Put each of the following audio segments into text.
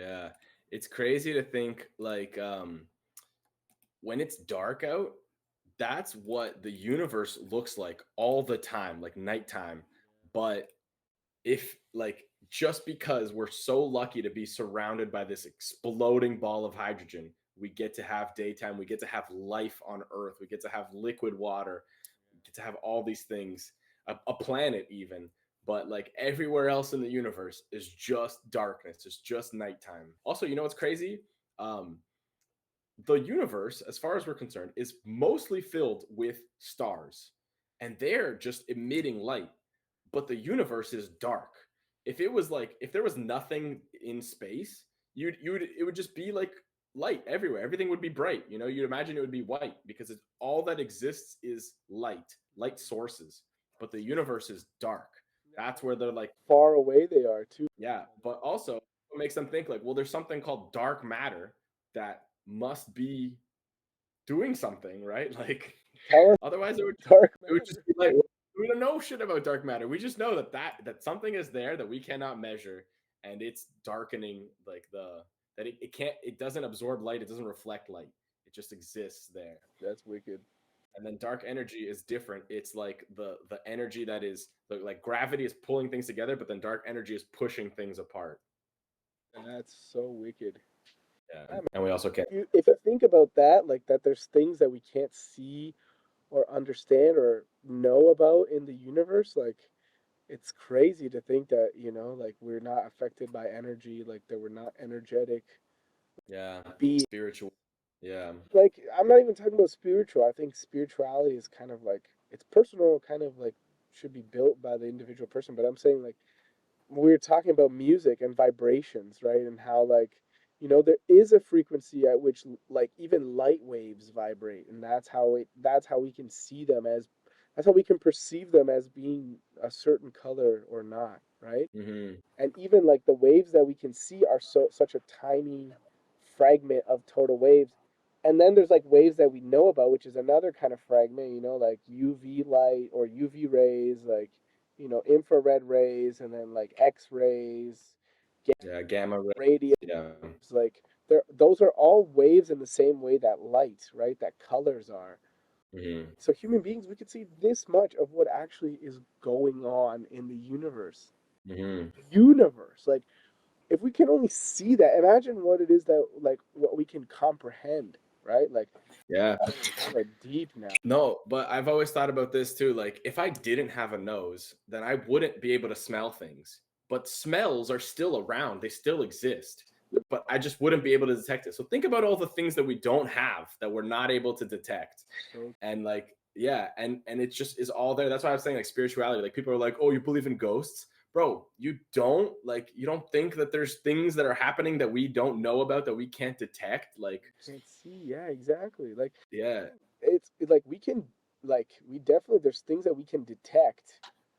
Yeah. It's crazy to think like when it's dark out, that's what the universe looks like all the time, like nighttime. But if like just because we're so lucky to be surrounded by this exploding ball of hydrogen, we get to have daytime, we get to have life on Earth, we get to have liquid water, we get to have all these things, a planet even. But like everywhere else in the universe is just darkness, it's just nighttime. Also, you know what's crazy? Um, the universe, as far as we're concerned, is mostly filled with stars, and they're just emitting light. But the universe is dark. If it was like, if there was nothing in space, it would just be like light everywhere. Everything would be bright. You know, you'd imagine it would be white because it's all that exists is light sources. But the universe is dark. That's where they're like, Far away they are too. yeah, but also it makes them think like, well, there's something called dark matter that must be doing something, right? Like, Tell us otherwise dark it would just matter. be like we don't know shit about dark matter. We just know that that something is there that we cannot measure, and it's darkening like it can't it doesn't absorb light, it doesn't reflect light. It just exists there. That's wicked. And then dark energy is different. It's like the energy that is like gravity is pulling things together, but then dark energy is pushing things apart. That's so wicked. Yeah, Yeah, man. and we also can't. If you think about that, like that, there's things that we can't see or understand or know about in the universe. Like it's crazy to think that like we're not affected by energy, like that we're not energetic Yeah, beings. spiritual. Yeah. Like I'm not even talking about spiritual. I think spirituality is kind of like it's personal, kind of like should be built by the individual person. But I'm saying like we're talking about music and vibrations, right? And how like there is a frequency at which like even light waves vibrate, and that's how we can see them as that's how we can perceive them as being a certain color or not, right? Hmm. And even like the waves that we can see are such a tiny fragment of total waves. And then there's like waves that we know about, which is another kind of fragment, like UV light or UV rays, like infrared rays, and then like X rays, Yeah, gamma ray. radio. Yeah. Like those are all waves in the same way that light, right, that colors are. Hmm. So human beings, we could see this much of what actually is going on in the universe. Hmm. Like if we can only see that, imagine what it is that like what we can comprehend, right? Like Yeah. kind of deep now. No, but I've always thought about this too. Like, if I didn't have a nose, then I wouldn't be able to smell things. But smells are still around, they still exist. But I just wouldn't be able to detect it. So think about all the things that we don't have that we're not able to detect. So And like, yeah, and it just is all there. That's why I was saying like spirituality. Like people are like, oh, you believe in ghosts? Bro, you don't think that there's things that are happening that we don't know about that we can't detect? Like, we can't see. Yeah, exactly. Like yeah, like we can like we definitely there's things that we can detect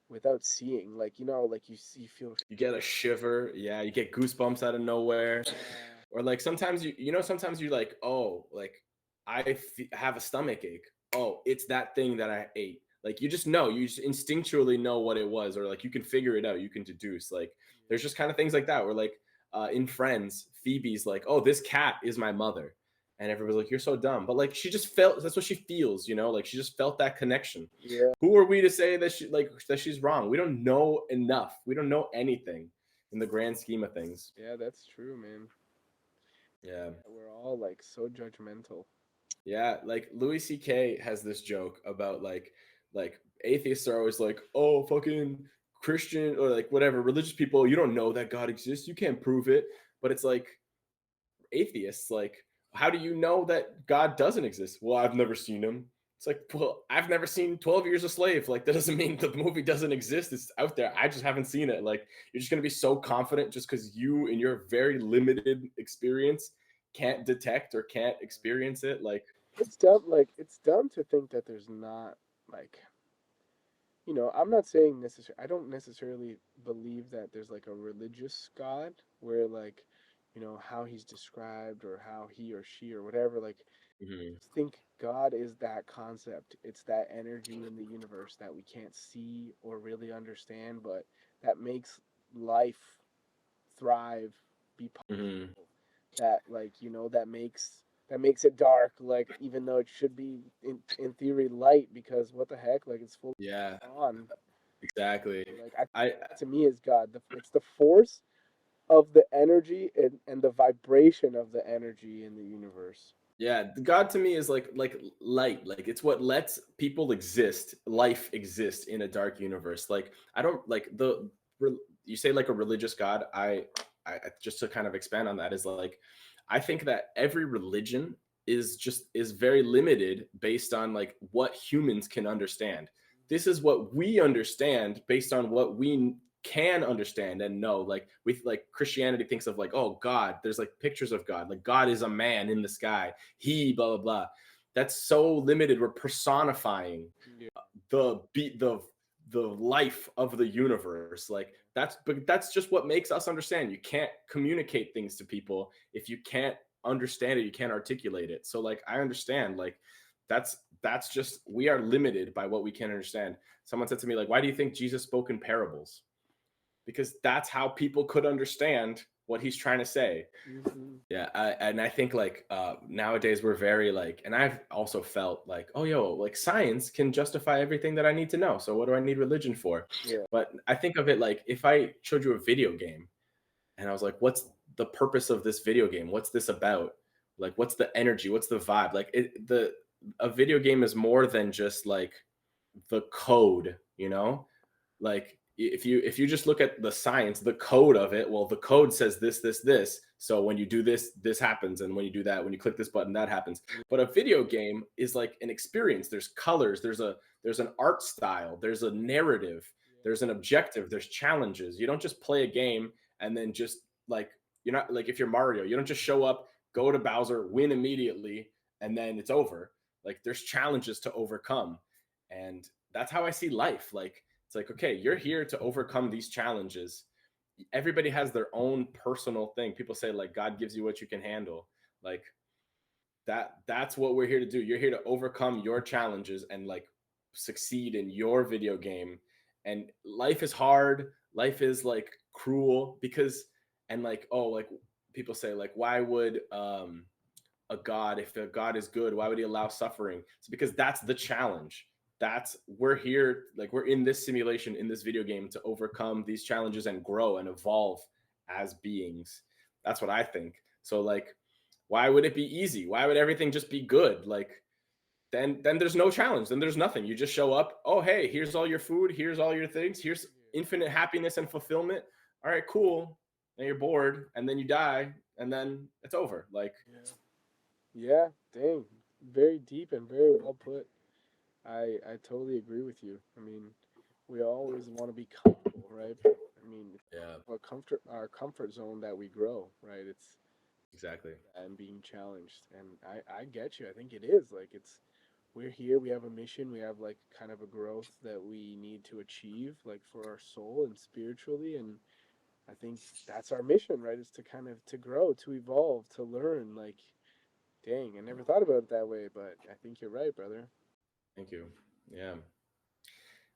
without seeing. Like like you see, feel. you get a shiver. Yeah, you get goosebumps out of nowhere. Or like sometimes sometimes you're like, oh, like have a stomach ache. Oh, it's that thing that I ate. Like you just know, you just instinctually know what it was, or like you can figure it out, you can deduce. Like there's just kind of things like that where like in Friends, Phoebe's like, oh, this cat is my mother. And everybody's like, you're so dumb. But like she just felt that's what she feels, like she just felt that connection. Yeah, Who are we to say that she's wrong? We don't know enough. We don't know anything in the grand scheme of things. yeah, that's true, man. Yeah. We're all like so judgmental. Yeah, like Louis C.K. has this joke about like atheists are always like, oh, fucking Christian or like whatever religious people, you don't know that God exists, you can't prove it. But it's like atheists, like, how do you know that God doesn't exist? Well, I've never seen him. It's like, well, I've never seen 12 Years a Slave. Like, that doesn't mean the movie doesn't exist. It's out there. I just haven't seen it. Like, you're just gonna be so confident just because you, in your very limited experience, can't detect or can't experience it. Like, It's dumb. Like it's dumb to think that there's not like I'm not saying necessarily, I don't necessarily believe that there's like a religious God where like, how he's described or how he or she or whatever, like, mhm. think God is that concept. It's that energy in the universe that we can't see or really understand, but that makes life thrive be Hmm. that, like, that makes it dark, like, even though it should be in theory light, because what the heck, like, it's full Yeah, on. exactly. Like, I think I that to me is God. It's the force of the energy, and the vibration of the energy in the universe. Yeah, God to me is like light. Like it's what lets people exist, life exist in a dark universe. Like I don't like you say like a religious God. I just to kind of expand on that is like I think that every religion is very limited based on like what humans can understand. This is what we understand based on what we can understand and know. Like with like Christianity thinks of like, oh God, there's like pictures of God, like God is a man in the sky, he blah blah blah. That's so limited. We're personifying Yeah. the beat the life of the universe. Like that's just what makes us understand. You can't communicate things to people if you can't understand it, you can't articulate it. So like I understand like that's just we are limited by what we can understand. Someone said to me like, why do you think Jesus spoke in parables? Because that's how people could understand what he's trying to say. Hmm. Yeah, and I think like nowadays we're very like, and I've also felt like, oh yo, like science can justify everything that I need to know. So what do I need religion for? Yeah. But I think of it like if I showed you a video game and I was like, what's the purpose of this video game? What's this about? Like, what's the energy? What's the vibe? Like the a video game is more than just like the code, you know? Like if you just look at the science, the code of it, well, the code says this. So when you do this, this happens, and when you do that, when you click this button, that happens. But a video game is like an experience. There's colors, there's an art style, there's a narrative, there's an objective, there's challenges. You don't just play a game and then just like you're not like if you're Mario, you don't just show up, go to Bowser, win immediately, and then it's over. Like there's challenges to overcome. And that's how I see life. Like it's like, okay, you're here to overcome these challenges. Everybody has their own personal thing. People say like God gives you what you can handle. Like that's what we're here to do. You're here to overcome your challenges and like succeed in your video game. And life is hard. Life is like cruel because and like oh like people say like why would a god if a god is good why would he allow suffering? It's because that's the challenge. That's we're here like we're in this simulation in this video game to overcome these challenges and grow and evolve as beings. That's what I think. So like why would it be easy? Why would everything just be good? Like then there's no challenge, then there's nothing. You just show up, oh hey, here's all your food, here's all your things, here's infinite happiness and fulfillment. All right, cool. And you're bored and then you die and then it's over. Like Yeah. Yeah. Dang. Very deep and very well put. I totally agree with you. I mean, we always want to be comfortable, right? I mean, it's yeah, our comfort zone that we grow, right? It's exactly. and being challenged, and I get you. I think it is like we're here. We have a mission. We have like kind of a growth that we need to achieve, like for our soul and spiritually. And I think that's our mission, right? Is to kind of to grow, to evolve, to learn. Like, dang, I never thought about it that way, but I think you're right, brother. Thank you. Yeah.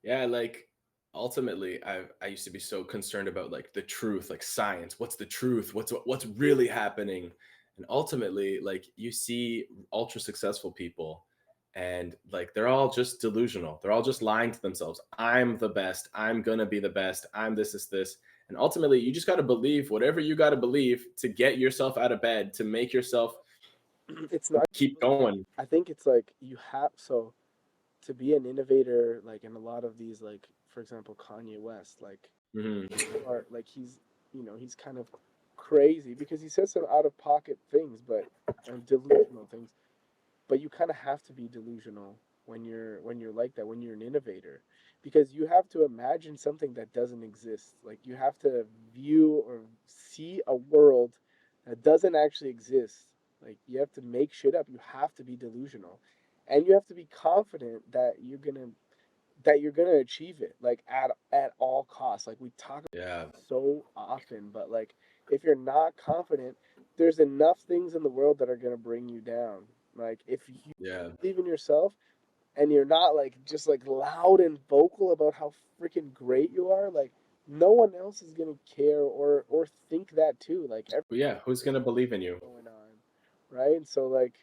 Yeah, like ultimately I used to be so concerned about like the truth, like science, what's the truth? What's really happening? And ultimately like you see ultra successful people and like they're all just delusional. They're all just lying to themselves. I'm the best. I'm going to be the best. I'm this. And ultimately you just got to believe whatever you got to believe to get yourself out of bed, to make yourself It's not. keep going. I think it's like you have so to be an innovator, like in a lot of these, like for example, Kanye West, like Mhm. are like he's kind of crazy because he says some out of pocket things, but and delusional things. But you kind of have to be delusional when you're like that, when you're an innovator, because you have to imagine something that doesn't exist. Like you have to view or see a world that doesn't actually exist. Like you have to make shit up. You have to be delusional, and you have to be confident that you're gonna achieve it, like at all costs. Like we talk about Yeah. so often, but like if you're not confident, there's enough things in the world that are gonna bring you down. Like if you Yeah. believe in yourself and you're not like just like loud and vocal about how freaking great you are, like no one else is gonna care or think that too. Like But yeah, who's gonna believe in you? going on, right? And so like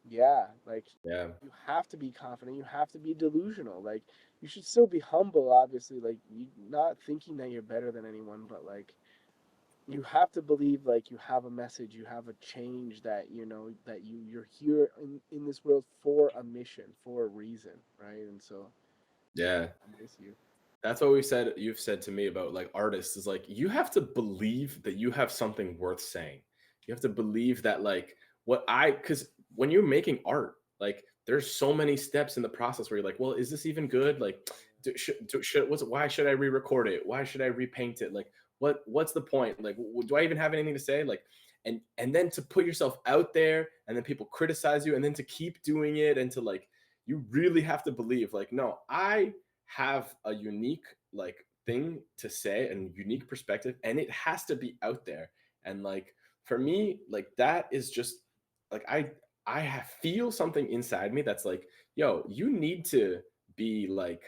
yeah, like Yeah, you have to be confident, you have to be delusional. Like you should still be humble, obviously, like you not thinking that you're better than anyone, but like you have to believe like you have a message, you have a change that you know that you're here in this world for a mission, for a reason, right? And so yeah. I'm with you. That's what you've said to me about like artists is like you have to believe that you have something worth saying. You have to believe that like cuz when you're making art, like there's so many steps in the process where you're like, well, is this even good? Like why should I re-record it? Why should I repaint it? Like what's the point? Like do I even have anything to say? Like and then to put yourself out there and then people criticize you and then to keep doing it and to like you really have to believe like no, I have a unique like thing to say and unique perspective and it has to be out there and like for me like that is just like feel something inside me that's like yo you need to be like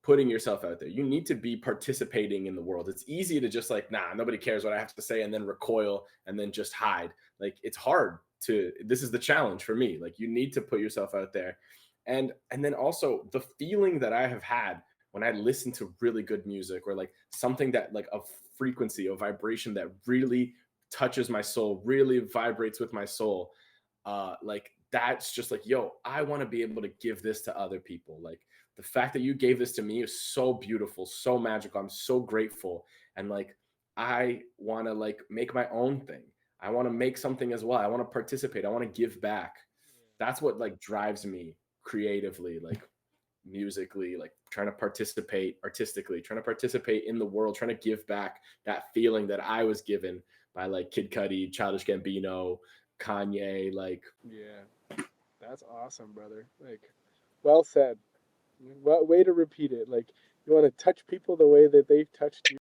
putting yourself out there. You need to be participating in the world. It's easy to just like, nah, nobody cares what I have to say and then recoil and then just hide. Like it's hard to this is the challenge for me. Like you need to put yourself out there. And then also the feeling that I have had when I listen to really good music or like something that like a frequency, a vibration that really touches my soul, really vibrates with my soul. Like that's just like, yo, I want to be able to give this to other people. Like the fact that you gave this to me is so beautiful, so magical. I'm so grateful. And like, I want to like make my own thing. I want to make something as well. I want to participate. I want to give back. That's what like drives me creatively, like musically, like trying to participate artistically, trying to participate in the world, trying to give back that feeling that I was given by like Kid Cudi, Childish Gambino, Kanye, like Yeah, that's awesome, brother. Like, well said. Well, way to repeat it. Like, you want to touch people the way that they've touched you.